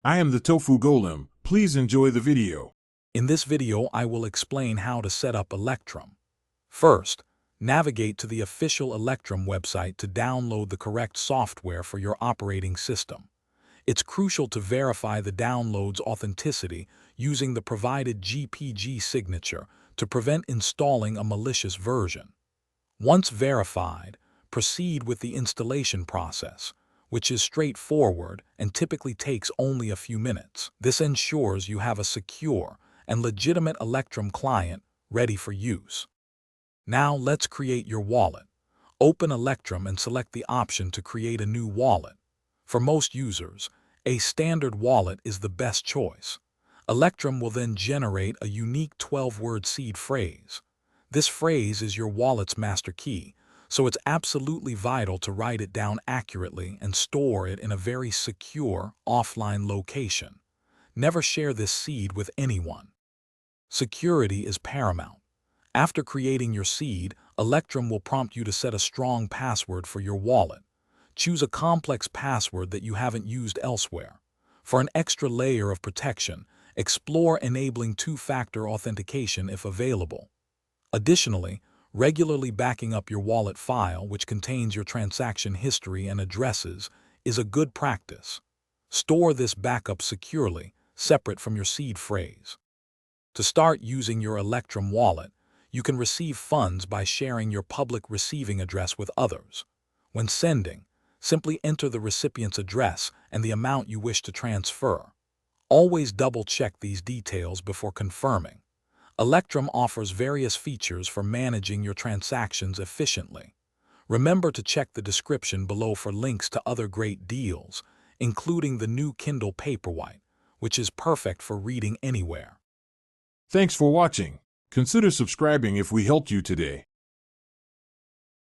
I am the Tofu Golem. Please enjoy the video. In this video, I will explain how to set up Electrum. First, navigate to the official Electrum website to download the correct software for your operating system. It's crucial to verify the download's authenticity using the provided GPG signature to prevent installing a malicious version. Once verified, proceed with the installation process, which is straightforward and typically takes only a few minutes. This ensures you have a secure and legitimate Electrum client ready for use. Now let's create your wallet. Open Electrum and select the option to create a new wallet. For most users, a standard wallet is the best choice. Electrum will then generate a unique 12-word seed phrase. This phrase is your wallet's master key, so it's absolutely vital to write it down accurately and store it in a very secure, offline location. Never share this seed with anyone. Security is paramount. After creating your seed, Electrum will prompt you to set a strong password for your wallet. Choose a complex password that you haven't used elsewhere. For an extra layer of protection, explore enabling two-factor authentication if available. Additionally, regularly backing up your wallet file, which contains your transaction history and addresses, is a good practice. Store this backup securely, separate from your seed phrase. To start using your Electrum wallet, you can receive funds by sharing your public receiving address with others. When sending, simply enter the recipient's address and the amount you wish to transfer. Always double-check these details before confirming. Electrum offers various features for managing your transactions efficiently. Remember to check the description below for links to other great deals, including the new Kindle Paperwhite, which is perfect for reading anywhere. Thanks for watching. Consider subscribing if we helped you today.